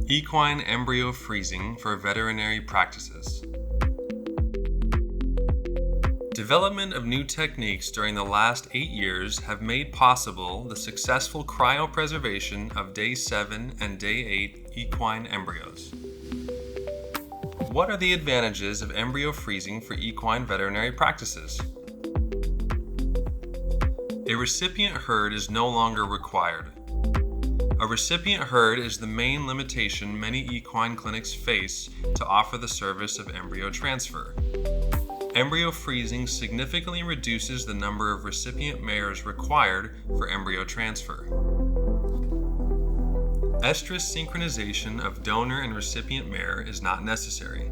Equine embryo freezing for veterinary practices. Development of new techniques during the last 8 years have made possible the successful cryopreservation of day 7 and day 8 equine embryos. What are the advantages of embryo freezing for equine veterinary practices? A recipient herd is no longer required. A recipient herd is the main limitation many equine clinics face to offer the service of embryo transfer. Embryo freezing significantly reduces the number of recipient mares required for embryo transfer. Estrus synchronization of donor and recipient mare is not necessary.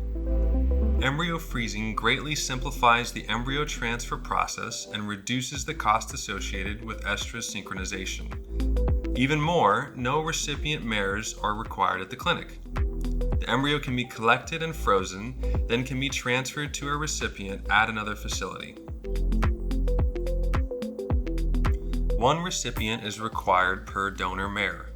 Embryo freezing greatly simplifies the embryo transfer process and reduces the cost associated with estrus synchronization. Even more, no recipient mares are required at the clinic. The embryo can be collected and frozen, then can be transferred to a recipient at another facility. One recipient is required per donor mare.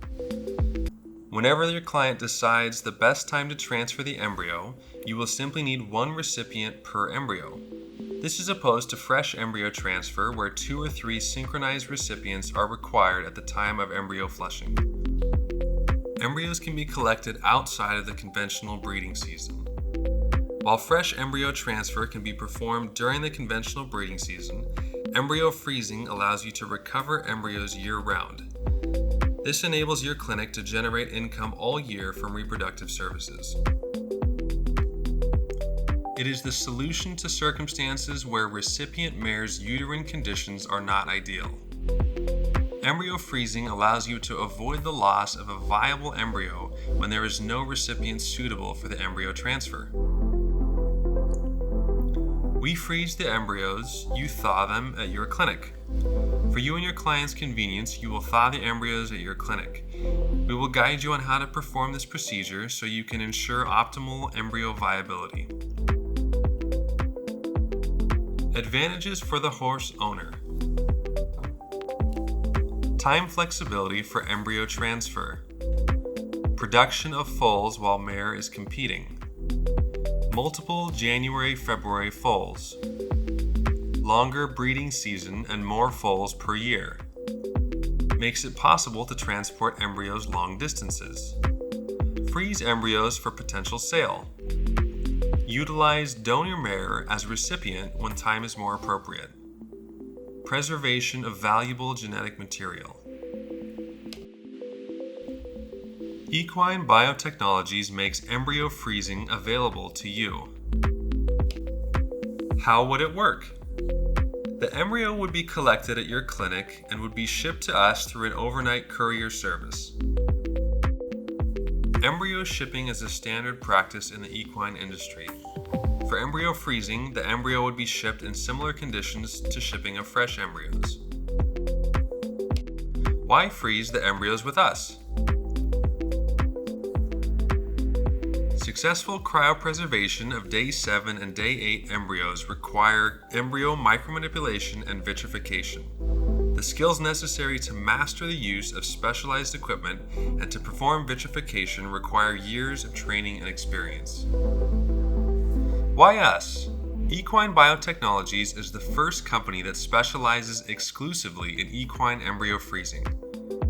Whenever your client decides the best time to transfer the embryo, you will simply need one recipient per embryo. This is opposed to fresh embryo transfer, where 2 or 3 synchronized recipients are required at the time of embryo flushing. Embryos can be collected outside of the conventional breeding season. While fresh embryo transfer can be performed during the conventional breeding season, embryo freezing allows you to recover embryos year-round. This enables your clinic to generate income all year from reproductive services. It is the solution to circumstances where recipient mares' uterine conditions are not ideal. Embryo freezing allows you to avoid the loss of a viable embryo when there is no recipient suitable for the embryo transfer. We freeze the embryos, you thaw them at your clinic. For you and your client's convenience, you will thaw the embryos at your clinic. We will guide you on how to perform this procedure so you can ensure optimal embryo viability. Advantages for the horse owner. Time flexibility for embryo transfer. Production of foals while mare is competing. Multiple January-February foals. Longer breeding season and more foals per year. Makes it possible to transport embryos long distances. Freeze embryos for potential sale. Utilize donor mare as recipient when time is more appropriate. Preservation of valuable genetic material. Equine Biotechnologies makes embryo freezing available to you. How would it work? The embryo would be collected at your clinic and would be shipped to us through an overnight courier service. Embryo shipping is a standard practice in the equine industry. For embryo freezing, the embryo would be shipped in similar conditions to shipping of fresh embryos. Why freeze the embryos with us? Successful cryopreservation of day 7 and day 8 embryos require embryo micromanipulation and vitrification. The skills necessary to master the use of specialized equipment and to perform vitrification require years of training and experience. Why us? Equine Biotechnologies is the first company that specializes exclusively in equine embryo freezing.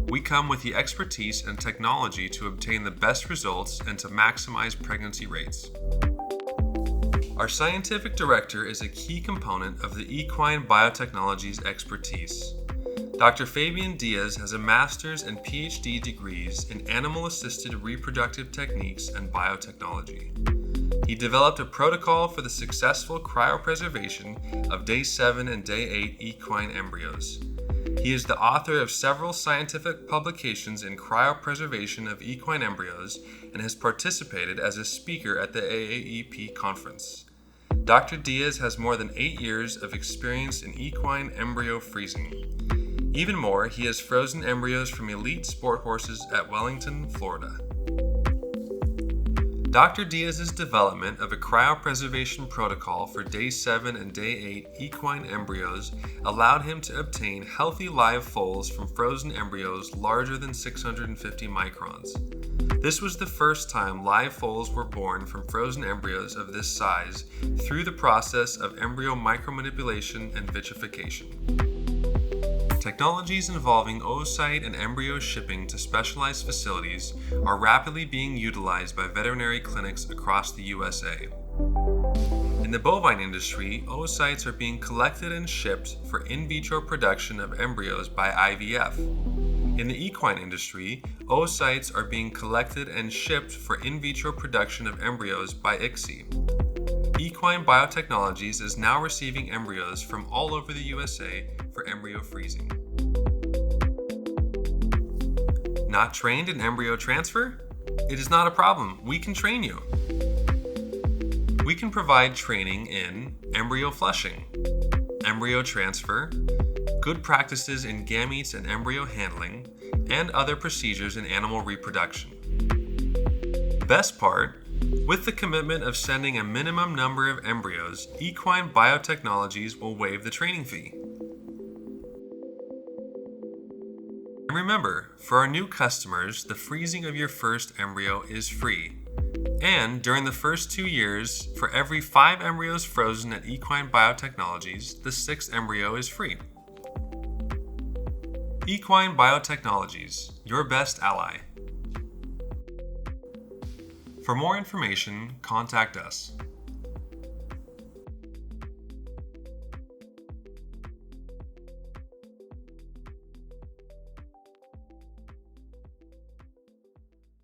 We come with the expertise and technology to obtain the best results and to maximize pregnancy rates. Our scientific director is a key component of the Equine Biotechnologies expertise. Dr. Fabian Diaz has a master's and PhD degrees in animal-assisted reproductive techniques and biotechnology. He developed a protocol for the successful cryopreservation of day 7 and day 8 equine embryos. He is the author of several scientific publications in cryopreservation of equine embryos and has participated as a speaker at the AAEP conference. Dr. Diaz has more than 8 years of experience in equine embryo freezing. Even more, he has frozen embryos from elite sport horses at Wellington, Florida. Dr. Diaz's development of a cryopreservation protocol for day 7 and day 8 equine embryos allowed him to obtain healthy live foals from frozen embryos larger than 650 microns. This was the first time live foals were born from frozen embryos of this size through the process of embryo micromanipulation and vitrification. Technologies involving oocyte and embryo shipping to specialized facilities are rapidly being utilized by veterinary clinics across the USA. In the bovine industry, oocytes are being collected and shipped for in vitro production of embryos by IVF. In the equine industry, oocytes are being collected and shipped for in vitro production of embryos by ICSI. Equine Biotechnologies is now receiving embryos from all over the USA for embryo freezing. Not trained in embryo transfer? It is not a problem. We can train you. We can provide training in embryo flushing, embryo transfer, good practices in gametes and embryo handling, and other procedures in animal reproduction. The best part, with the commitment of sending a minimum number of embryos, Equine Biotechnologies will waive the training fee. And remember, for our new customers, the freezing of your first embryo is free. And during the first 2 years, for every 5 embryos frozen at Equine Biotechnologies, the 6th embryo is free. Equine Biotechnologies, your best ally. For more information, contact us.